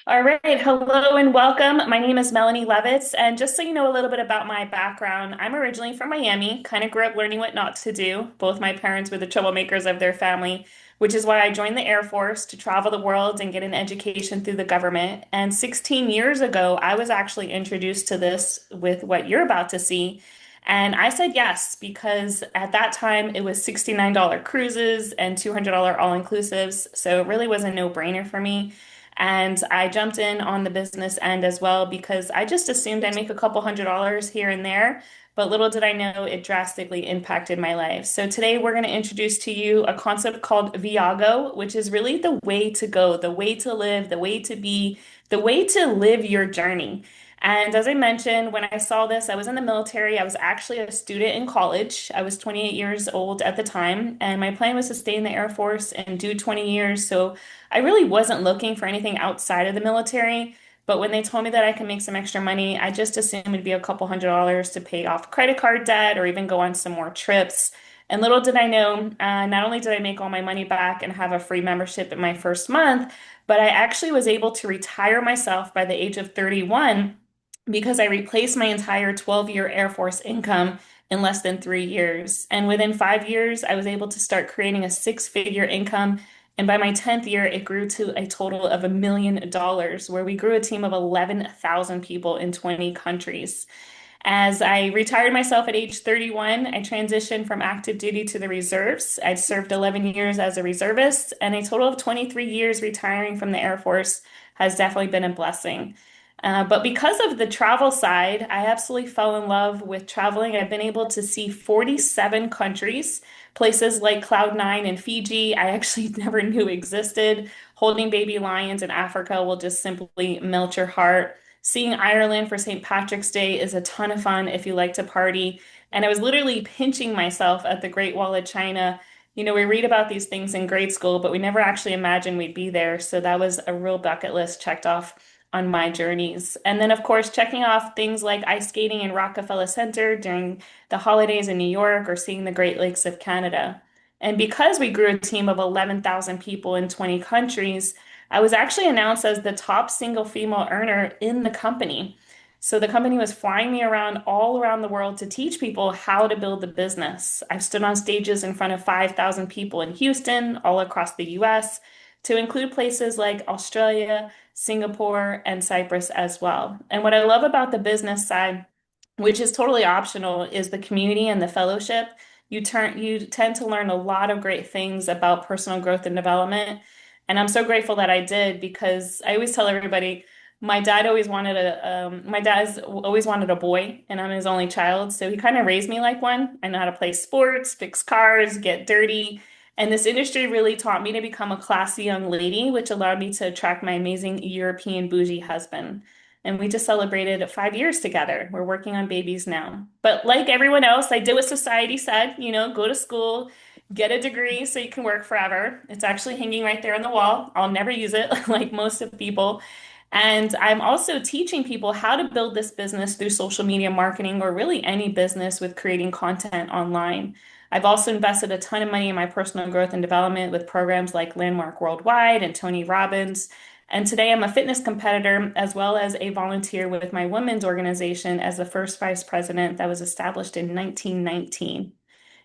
All right, hello and welcome. My name is Melanie Levitz, and just so you know a little bit about my background, I'm originally from Miami, kind of grew up learning what not to do. Both my parents were the troublemakers of their family, which is why I joined the Air Force to travel the world and get an education through the government. And 16 years ago, I was actually introduced to this with what you're about to see. And I said yes, because at that time it was $69 cruises and $200 all-inclusives. So it really was a no-brainer for me. And I jumped in on the business end as well because I just assumed I'd make a couple $100 here and there. But little did I know it drastically impacted my life. So today we're going to introduce to you a concept called Viago, which is really the way to go, the way to live, the way to be, the way to live your journey. And as I mentioned, when I saw this, I was in the military. I was actually a student in college. I was 28 years old at the time, and my plan was to stay in the Air Force and do 20 years. So I really wasn't looking for anything outside of the military, but when they told me that I could make some extra money, I just assumed it'd be a couple $100 to pay off credit card debt or even go on some more trips. And little did I know, not only did I make all my money back and have a free membership in my first month, but I actually was able to retire myself by the age of 31 because I replaced my entire 12-year Air Force income in less than 3 years. And within 5 years, I was able to start creating a six-figure income, and by my 10th year, it grew to a total of $1 million, where we grew a team of 11,000 people in 20 countries. As I retired myself at age 31, I transitioned from active duty to the reserves. I served 11 years as a reservist, and a total of 23 years retiring from the Air Force has definitely been a blessing. But because of the travel side, I absolutely fell in love with traveling. I've been able to see 47 countries, places like Cloud9 in Fiji, I actually never knew existed. Holding baby lions in Africa will just simply melt your heart. Seeing Ireland for St. Patrick's Day is a ton of fun if you like to party. And I was literally pinching myself at the Great Wall of China. You know, we read about these things in grade school, but we never actually imagined we'd be there. So that was a real bucket list checked off on my journeys. And then, of course, checking off things like ice skating in Rockefeller Center during the holidays in New York or seeing the Great Lakes of Canada. And because we grew a team of 11,000 people in 20 countries, I was actually announced as the top single female earner in the company. So the company was flying me around all around the world to teach people how to build the business. I've stood on stages in front of 5,000 people in Houston, all across the US, to include places like Australia, Singapore, and Cyprus as well. And what I love about the business side, which is totally optional, is the community and the fellowship. You tend to learn a lot of great things about personal growth and development. And I'm so grateful that I did because I always tell everybody my dad's always wanted a boy, and I'm his only child. So he kind of raised me like one. I know how to play sports, fix cars, get dirty. And this industry really taught me to become a classy young lady, which allowed me to attract my amazing European bougie husband. And we just celebrated 5 years together. We're working on babies now. But like everyone else, I did what society said, go to school, get a degree so you can work forever. It's actually hanging right there on the wall. I'll never use it like most of people. And I'm also teaching people how to build this business through social media marketing or really any business with creating content online. I've also invested a ton of money in my personal growth and development with programs like Landmark Worldwide and Tony Robbins. And today I'm a fitness competitor as well as a volunteer with my women's organization as the first vice president that was established in 1919.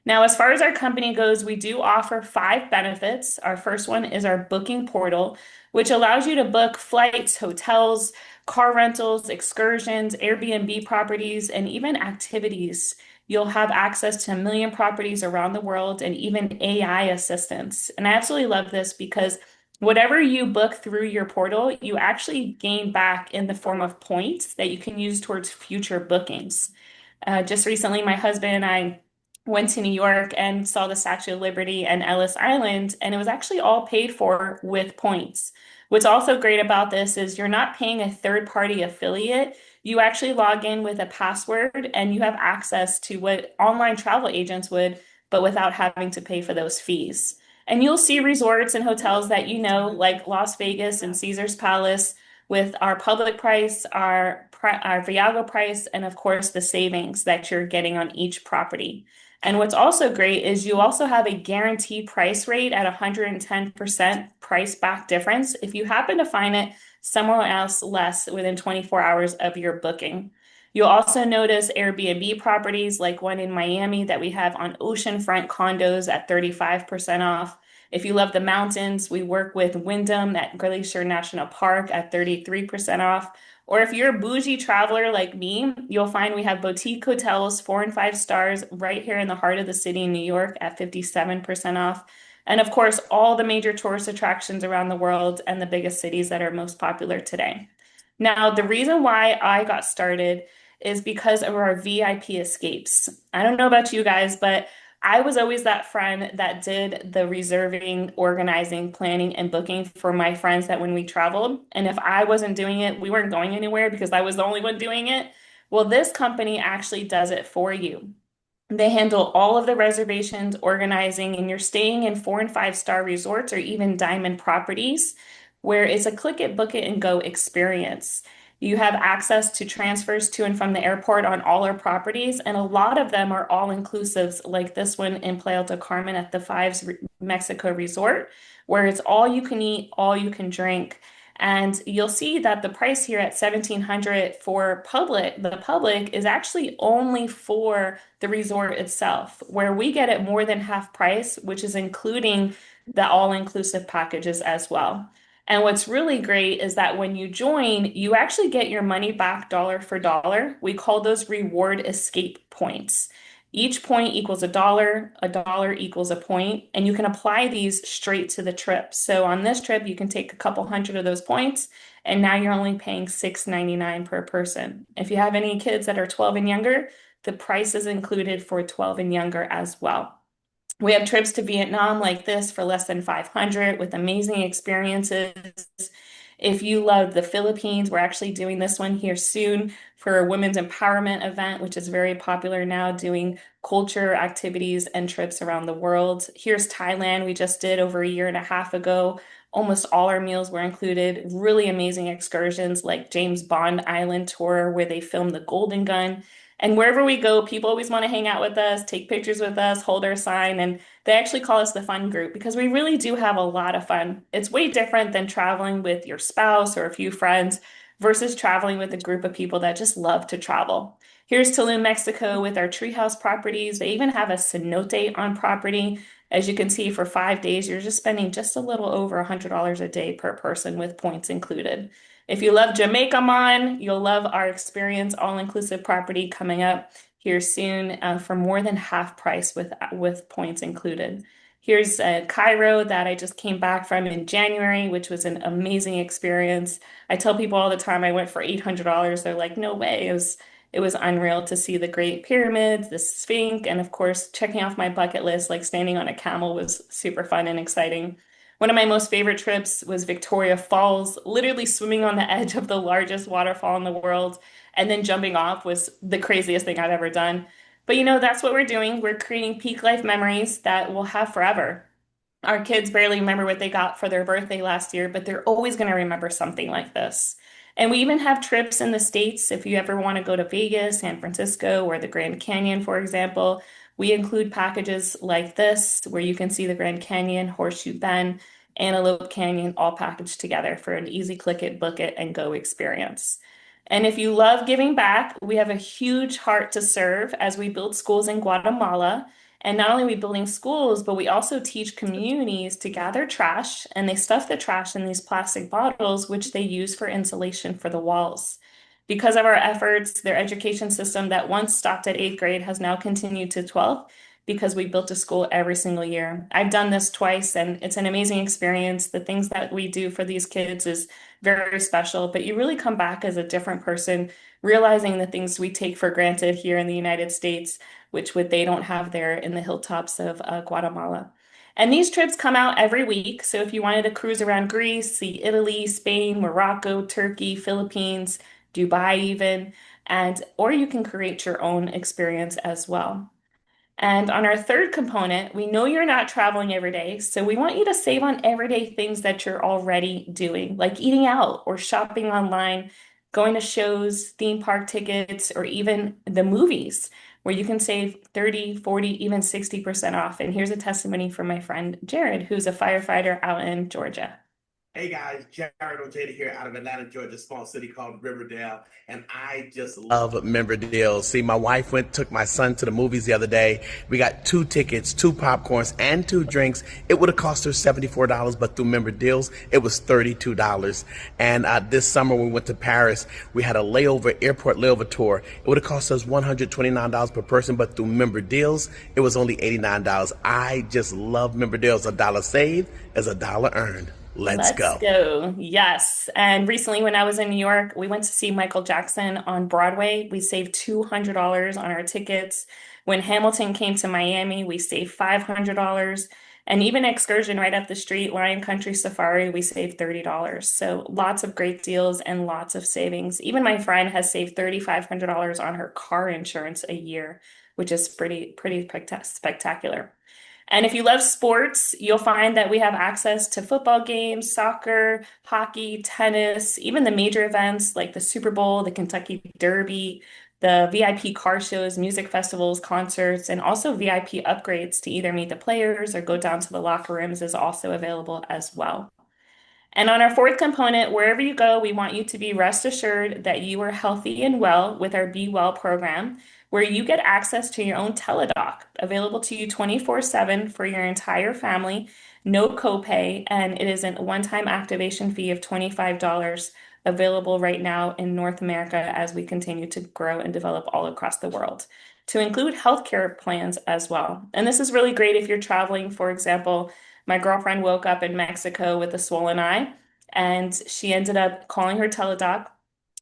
Now, as far as our company goes, we do offer five benefits. Our first one is our booking portal, which allows you to book flights, hotels, car rentals, excursions, Airbnb properties, and even activities. You'll have access to a million properties around the world and even AI assistance. And I absolutely love this because whatever you book through your portal, you actually gain back in the form of points that you can use towards future bookings. Just recently, my husband and I went to New York and saw the Statue of Liberty and Ellis Island, and it was actually all paid for with points. What's also great about this is you're not paying a third-party affiliate. You actually log in with a password and you have access to what online travel agents would, but without having to pay for those fees. And you'll see resorts and hotels that you know, like Las Vegas and Caesar's Palace, with our public price, our Viago price, and of course the savings that you're getting on each property. And what's also great is you also have a guaranteed price rate at 110% price back difference if you happen to find it somewhere else less within 24 hours of your booking. You'll also notice Airbnb properties like one in Miami that we have on oceanfront condos at 35% off. If you love the mountains, we work with Wyndham at Glacier National Park at 33% off. Or if you're a bougie traveler like me, you'll find we have boutique hotels, 4 and 5 stars, right here in the heart of the city in New York at 57% off. And of course, all the major tourist attractions around the world and the biggest cities that are most popular today. Now, the reason why I got started is because of our VIP escapes. I don't know about you guys, but I was always that friend that did the reserving, organizing, planning, and booking for my friends that when we traveled. And if I wasn't doing it, we weren't going anywhere because I was the only one doing it. Well, this company actually does it for you. They handle all of the reservations, organizing, and you're staying in 4 and 5 star resorts or even diamond properties where it's a click it, book it, and go experience. You have access to transfers to and from the airport on all our properties, and a lot of them are all inclusives, like this one in Playa del Carmen at the Fives Mexico Resort, where it's all you can eat, all you can drink. And you'll see that the price here at 1,700 for the public is actually only for the resort itself, where we get it more than half price, which is including the all-inclusive packages as well. And what's really great is that when you join, you actually get your money back dollar for dollar. We call those reward escape points. Each point equals a dollar equals a point, and you can apply these straight to the trip. So on this trip, you can take a couple hundred of those points, and now you're only paying $6.99 per person. If you have any kids that are 12 and younger, the price is included for 12 and younger as well. We have trips to Vietnam like this for less than 500 with amazing experiences. If you love the Philippines, we're actually doing this one here soon for a women's empowerment event, which is very popular now, doing culture activities and trips around the world. Here's Thailand, we just did over a year and a half ago. Almost all our meals were included. Really amazing excursions like James Bond Island tour, where they filmed the Golden Gun. And wherever we go, people always want to hang out with us, take pictures with us, hold our sign, and they actually call us the fun group because we really do have a lot of fun. It's way different than traveling with your spouse or a few friends versus traveling with a group of people that just love to travel. Here's Tulum, Mexico with our treehouse properties. They even have a cenote on property. As you can see, for 5 days, you're just spending just a little over $100 a day per person with points included. If you love Jamaica Mon, you'll love our experience all-inclusive property coming up here soon for more than half price with points included. Here's Cairo that I just came back from in January, which was an amazing experience. I tell people all the time I went for $800. They're like, no way. It was unreal to see the Great Pyramids, the Sphinx, and of course, checking off my bucket list, like standing on a camel was super fun and exciting. One of my most favorite trips was Victoria Falls, literally swimming on the edge of the largest waterfall in the world, and then jumping off was the craziest thing I've ever done. But that's what we're doing. We're creating peak life memories that we'll have forever. Our kids barely remember what they got for their birthday last year, but they're always going to remember something like this. And we even have trips in the States. If you ever want to go to Vegas, San Francisco, or the Grand Canyon, for example, we include packages like this where you can see the Grand Canyon, Horseshoe Bend, Antelope Canyon all packaged together for an easy click it, book it, and go experience. And if you love giving back, we have a huge heart to serve as we build schools in Guatemala. And not only are we building schools, but we also teach communities to gather trash, and they stuff the trash in these plastic bottles, which they use for insulation for the walls. Because of our efforts, their education system that once stopped at 8th grade has now continued to 12th because we built a school every single year. I've done this twice, and it's an amazing experience. The things that we do for these kids is very special, but you really come back as a different person, realizing the things we take for granted here in the United States, which they don't have there in the hilltops of Guatemala. And these trips come out every week. So if you wanted to cruise around Greece, see Italy, Spain, Morocco, Turkey, Philippines, Dubai even, and or you can create your own experience as well. And on our third component, we know you're not traveling every day, so we want you to save on everyday things that you're already doing, like eating out or shopping online, going to shows, theme park tickets, or even the movies. where you can save 30, 40, even 60% off. And here's a testimony from my friend Jared, who's a firefighter out in Georgia. Hey guys, Jared Ojeda here out of Atlanta, Georgia, small city called Riverdale, and I just love member deals. See, my wife took my son to the movies the other day. We got two tickets, two popcorns, and two drinks. It would have cost her $74, but through member deals, it was $32. And this summer when we went to Paris, we had a airport layover tour. It would have cost us $129 per person, but through member deals, it was only $89. I just love member deals. A dollar saved is a dollar earned. Let's Let's go. go. Yes. And recently, when I was in New York, we went to see Michael Jackson on Broadway. We saved $200 on our tickets. When Hamilton came to Miami, we saved $500. And even excursion right up the street, Lion Country Safari, we saved $30. So lots of great deals and lots of savings. Even my friend has saved $3,500 on her car insurance a year, which is pretty spectacular. And if you love sports, you'll find that we have access to football games, soccer, hockey, tennis, even the major events like the Super Bowl, the Kentucky Derby, the VIP car shows, music festivals, concerts, and also VIP upgrades to either meet the players or go down to the locker rooms is also available as well. And on our fourth component, wherever you go, we want you to be rest assured that you are healthy and well with our Be Well program, where you get access to your own teledoc available to you 24/7 for your entire family, no copay, and it is a one-time activation fee of $25 available right now in North America as we continue to grow and develop all across the world. To include healthcare plans as well. And this is really great if you're traveling, for example. My girlfriend woke up in Mexico with a swollen eye, and she ended up calling her teledoc.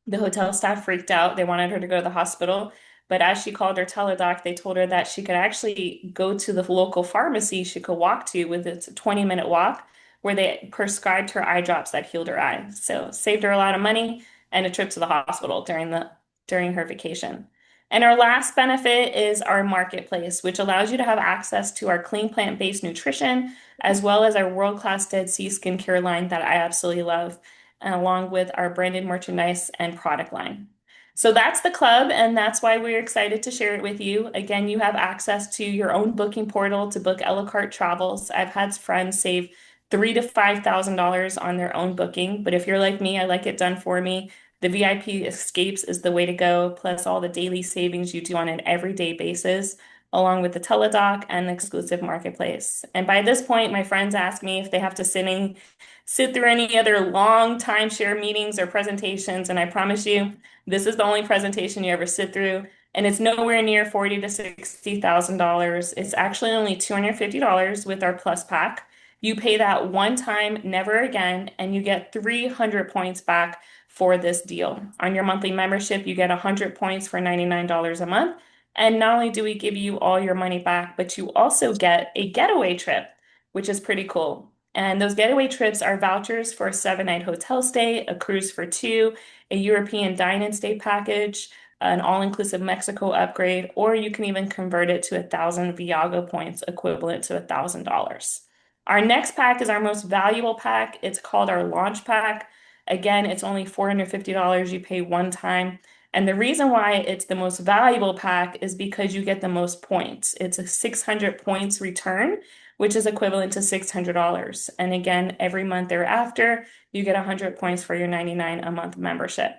The hotel staff freaked out. They wanted her to go to the hospital. But as she called her teledoc, they told her that she could actually go to the local pharmacy she could walk to with its 20-minute walk, where they prescribed her eye drops that healed her eye. So saved her a lot of money and a trip to the hospital during her vacation. And our last benefit is our marketplace, which allows you to have access to our clean plant-based nutrition, as well as our world-class Dead Sea skincare line that I absolutely love, and along with our branded merchandise and product line. So that's the club, and that's why we're excited to share it with you. Again, you have access to your own booking portal to book a la carte travels. I've had friends save $3,000 to $5,000 on their own booking, but if you're like me, I like it done for me. The VIP escapes is the way to go, plus all the daily savings you do on an everyday basis, along with the teledoc and the exclusive marketplace. And by this point, my friends ask me if they have to sit through any other long timeshare meetings or presentations, and I promise you, this is the only presentation you ever sit through, and it's nowhere near $40,000 to $60,000. It's actually only $250 with our Plus Pack. You pay that one time, never again, and you get 300 points back for this deal. On your monthly membership, you get 100 points for $99 a month. And not only do we give you all your money back, but you also get a getaway trip, which is pretty cool. And those getaway trips are vouchers for a 7-night hotel stay, a cruise for two, a European dine-in stay package, an all-inclusive Mexico upgrade, or you can even convert it to 1,000 Viago points equivalent to $1,000. Our next pack is our most valuable pack. It's called our launch pack. Again, it's only $450 you pay one time. And the reason why it's the most valuable pack is because you get the most points. It's a 600 points return, which is equivalent to $600. And again, every month thereafter, you get 100 points for your 99 a month membership.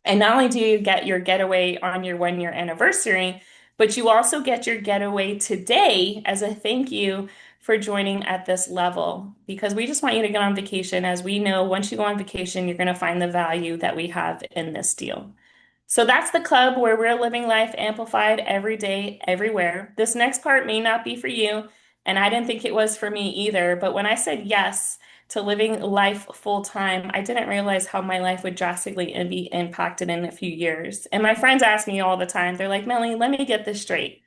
And not only do you get your getaway on your 1 year anniversary, but you also get your getaway today as a thank you for joining at this level because we just want you to get on vacation. As we know, once you go on vacation, you're going to find the value that we have in this deal. So that's the club where we're living life amplified every day, everywhere. This next part may not be for you, and I didn't think it was for me either. But when I said yes to living life full time, I didn't realize how my life would drastically be impacted in a few years. And my friends ask me all the time, they're like, Melanie, let me get this straight.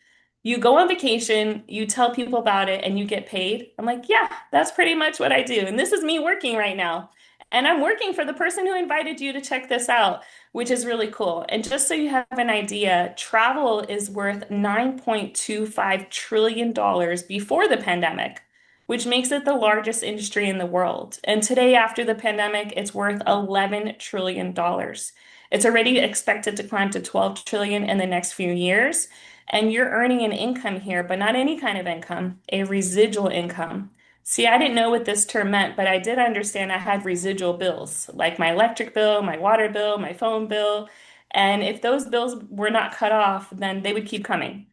You go on vacation, you tell people about it, and you get paid. I'm like, yeah, that's pretty much what I do. And this is me working right now. And I'm working for the person who invited you to check this out, which is really cool. And just so you have an idea, travel is worth $9.25 trillion before the pandemic, which makes it the largest industry in the world. And today, after the pandemic, it's worth $11 trillion. It's already expected to climb to 12 trillion in the next few years. And you're earning an income here, but not any kind of income, a residual income. See, I didn't know what this term meant, but I did understand I had residual bills, like my electric bill, my water bill, my phone bill. And if those bills were not cut off, then they would keep coming.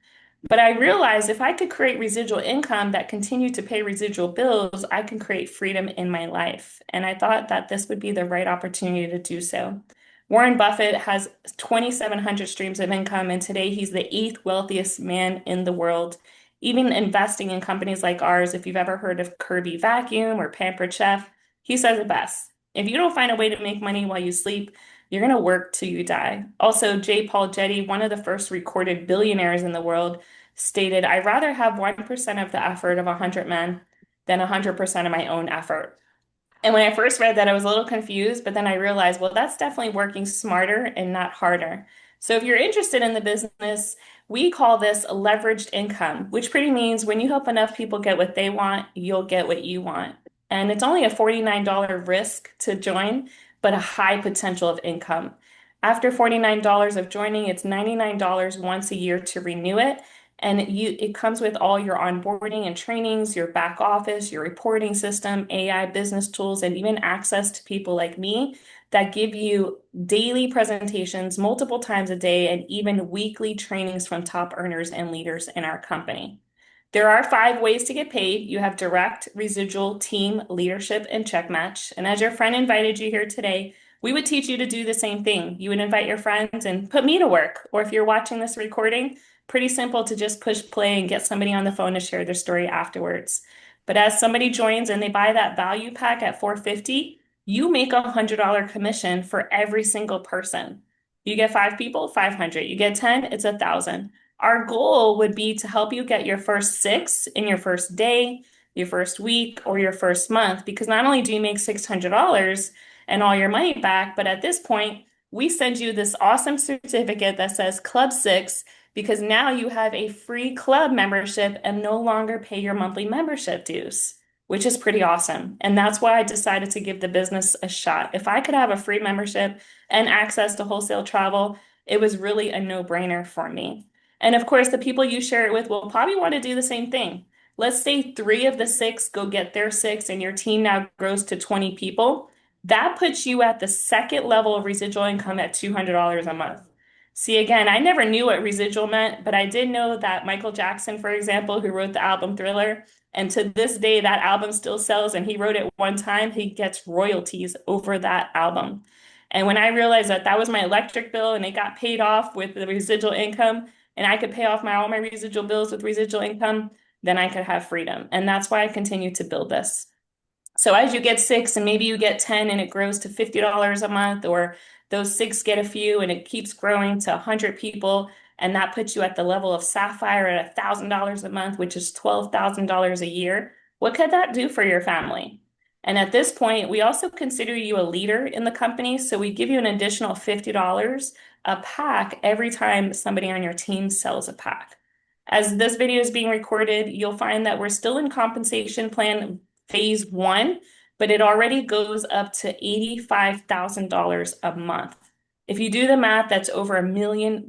But I realized if I could create residual income that continued to pay residual bills, I can create freedom in my life. And I thought that this would be the right opportunity to do so. Warren Buffett has 2,700 streams of income, and today he's the eighth wealthiest man in the world. Even investing in companies like ours, if you've ever heard of Kirby Vacuum or Pampered Chef, he says it best. If you don't find a way to make money while you sleep, you're going to work till you die. Also, J. Paul Getty, one of the first recorded billionaires in the world, stated, I'd rather have 1% of the effort of 100 men than 100% of my own effort. And when I first read that, I was a little confused, but then I realized, well, that's definitely working smarter and not harder. So if you're interested in the business, we call this leveraged income, which pretty means when you help enough people get what they want, you'll get what you want. And it's only a $49 risk to join, but a high potential of income. After $49 of joining, it's $99 once a year to renew it. And it comes with all your onboarding and trainings, your back office, your reporting system, AI business tools, and even access to people like me that give you daily presentations multiple times a day and even weekly trainings from top earners and leaders in our company. There are 5 ways to get paid. You have direct, residual, team, leadership, and check match. And as your friend invited you here today, we would teach you to do the same thing. You would invite your friends and put me to work. Or if you're watching this recording, pretty simple to just push play and get somebody on the phone to share their story afterwards. But as somebody joins and they buy that value pack at $450, you make a $100 commission for every single person. You get 5 people, 500. You get 10, it's 1,000. Our goal would be to help you get your first 6 in your first day, your first week, or your first month, because not only do you make $600 and all your money back, but at this point, we send you this awesome certificate that says Club 6 because now you have a free club membership and no longer pay your monthly membership dues, which is pretty awesome. And that's why I decided to give the business a shot. If I could have a free membership and access to wholesale travel, it was really a no-brainer for me. And of course, the people you share it with will probably want to do the same thing. Let's say 3 of the 6 go get their 6 and your team now grows to 20 people. That puts you at the second level of residual income at $200 a month. See, again, I never knew what residual meant, but I did know that Michael Jackson, for example, who wrote the album Thriller, and to this day, that album still sells, and he wrote it one time, he gets royalties over that album. And when I realized that that was my electric bill and it got paid off with the residual income, and I could pay off all my residual bills with residual income, then I could have freedom. And that's why I continue to build this. So as you get 6 and maybe you get 10 and it grows to $50 a month, or those 6 get a few and it keeps growing to 100 people, and that puts you at the level of Sapphire at $1,000 a month, which is $12,000 a year. What could that do for your family? And at this point, we also consider you a leader in the company. So we give you an additional $50 a pack every time somebody on your team sells a pack. As this video is being recorded, you'll find that we're still in compensation plan phase 1, but it already goes up to $85,000 a month. If you do the math, that's over $1 million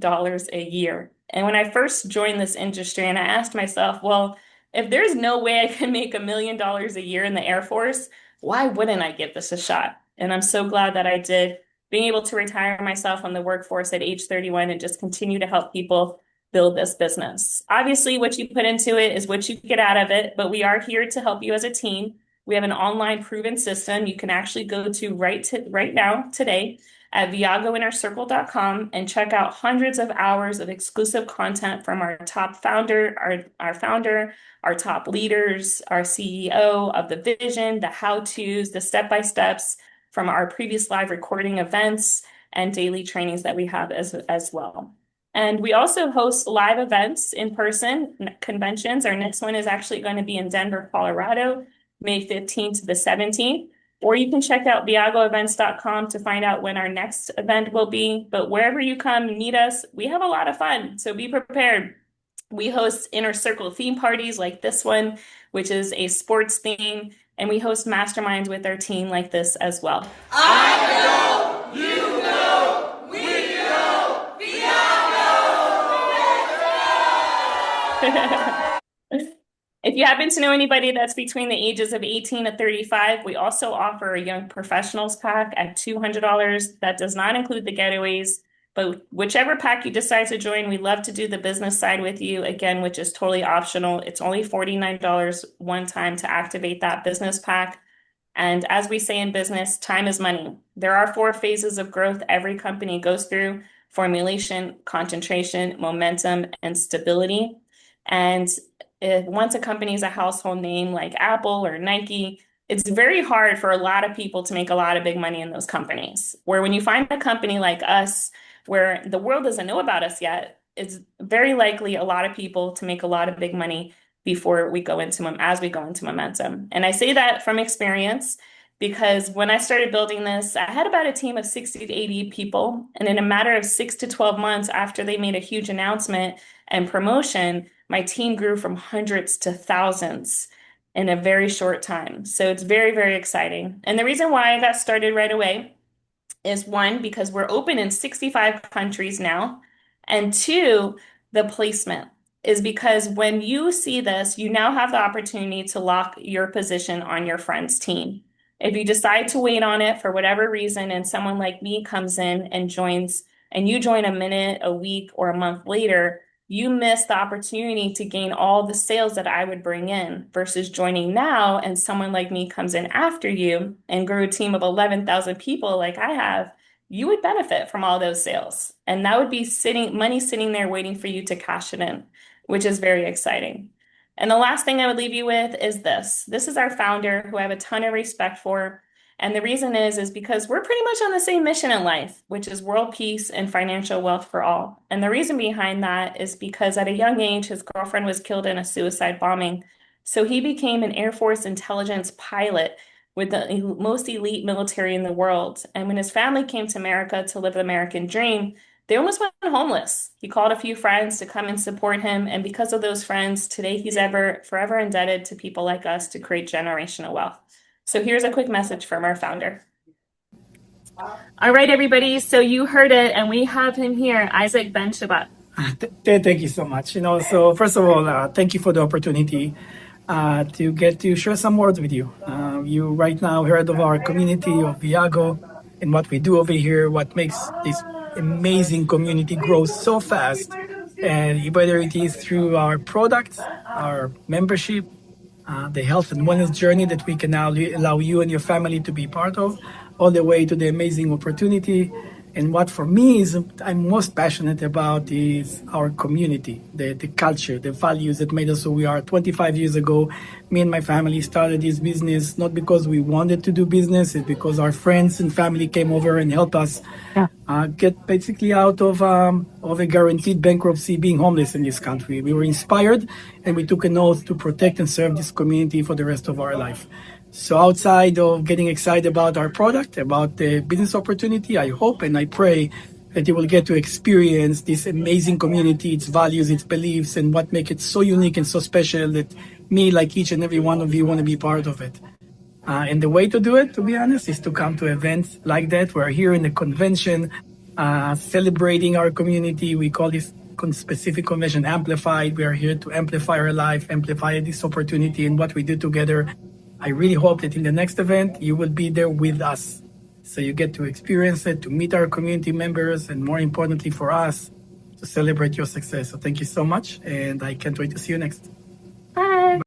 a year. And when I first joined this industry, and I asked myself, well, if there's no way I can make $1 million a year in the Air Force, why wouldn't I give this a shot? And I'm so glad that I did, being able to retire myself from the workforce at age 31 and just continue to help people build this business. Obviously, what you put into it is what you get out of it, but we are here to help you as a team. We have an online proven system you can actually go to right now, today, at viagoinnercircle.com and check out hundreds of hours of exclusive content from our top founder, our founder, our top leaders, our CEO of the vision, the how-tos, the step-by-steps from our previous live recording events and daily trainings that we have as well. And we also host live events in person, conventions. Our next one is actually going to be in Denver, Colorado, May 15th to the 17th. Or you can check out viagoevents.com to find out when our next event will be. But wherever you come, meet us. We have a lot of fun, so be prepared. We host inner circle theme parties like this one, which is a sports theme, and we host masterminds with our team like this as well. I know, you know, we know, Viago! If you happen to know anybody that's between the ages of 18 to 35, we also offer a young professionals pack at $200. That does not include the getaways, but whichever pack you decide to join, we love to do the business side with you again, which is totally optional. It's only $49 one time to activate that business pack. And as we say in business, time is money. There are four phases of growth every company goes through: formulation, concentration, momentum, and stability. And once a company is a household name like Apple or Nike, it's very hard for a lot of people to make a lot of big money in those companies. Where when you find a company like us, where the world doesn't know about us yet, it's very likely a lot of people to make a lot of big money before we go into as we go into momentum. And I say that from experience because when I started building this, I had about a team of 60 to 80 people. And in a matter of 6 to 12 months after they made a huge announcement and promotion, my team grew from hundreds to thousands in a very short time. So it's very, very exciting. And the reason why I got started right away is one, because we're open in 65 countries now, and two, the placement is because when you see this, you now have the opportunity to lock your position on your friend's team. If you decide to wait on it for whatever reason, and someone like me comes in and joins, and you join a minute, a week, or a month later, you miss the opportunity to gain all the sales that I would bring in versus joining now and someone like me comes in after you and grew a team of 11,000 people like I have, you would benefit from all those sales. And that would be money sitting there waiting for you to cash it in, which is very exciting. And the last thing I would leave you with is this. This is our founder who I have a ton of respect for. And the reason is because we're pretty much on the same mission in life, which is world peace and financial wealth for all. And the reason behind that is because at a young age, his girlfriend was killed in a suicide bombing. So he became an Air Force intelligence pilot with the most elite military in the world. And when his family came to America to live the American dream, they almost went homeless. He called a few friends to come and support him. And because of those friends, today he's ever forever indebted to people like us to create generational wealth. So here's a quick message from our founder. All right, everybody. So you heard it, and we have him here, Isaac Ben Shabbat. Thank you so much. So first of all, thank you for the opportunity to get to share some words with you. You right now heard of our community of Viago and what we do over here, what makes this amazing community grow so fast. And whether it is through our products, our membership, the health and wellness journey that we can now allow you and your family to be part of, all the way to the amazing opportunity. And what for me is I'm most passionate about is our community, the culture, the values that made us who we are. 25 years ago, me and my family started this business not because we wanted to do business, it's because our friends and family came over and helped us get basically out of a guaranteed bankruptcy, being homeless in this country. We were inspired and we took an oath to protect and serve this community for the rest of our life. So outside of getting excited about our product, about the business opportunity, I hope and I pray that you will get to experience this amazing community, its values, its beliefs, and what makes it so unique and so special that me, like each and every one of you, want to be part of it. And the way to do it, to be honest, is to come to events like that. We're here in the convention, celebrating our community. We call this specific convention Amplified. We are here to amplify our life, amplify this opportunity and what we do together. I really hope that in the next event, you will be there with us. So you get to experience it, to meet our community members, and more importantly for us, to celebrate your success. So thank you so much, and I can't wait to see you next. Bye.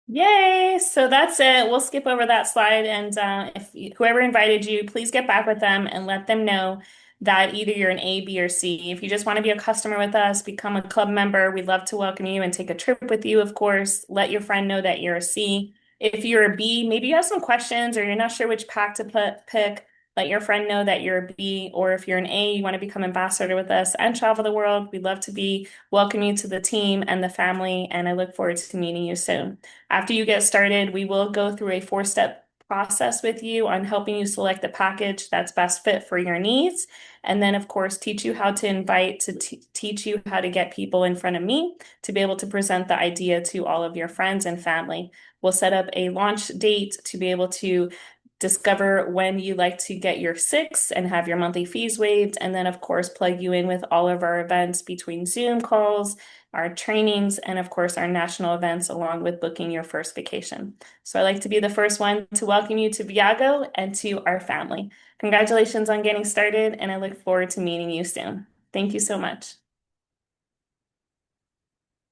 Yay! So that's it. We'll skip over that slide. And whoever invited you, please get back with them and let them know that either you're an A, B, or C. If you just want to be a customer with us, become a club member. We'd love to welcome you and take a trip with you, of course. Let your friend know that you're a C. If you're a B, maybe you have some questions or you're not sure which pack to pick. Let your friend know that you're a B, or if you're an A, you want to become ambassador with us and travel the world. We'd love to welcome you to the team and the family, and I look forward to meeting you soon. After you get started, we will go through a 4-step process with you on helping you select the package that's best fit for your needs. And then, of course, teach you how to invite, to teach you how to get people in front of me to be able to present the idea to all of your friends and family. We'll set up a launch date to be able to discover when you like to get your six and have your monthly fees waived, and then, of course, plug you in with all of our events between Zoom calls, our trainings, and of course, our national events, along with booking your first vacation. So I'd like to be the first one to welcome you to Viago and to our family. Congratulations on getting started, and I look forward to meeting you soon. Thank you so much.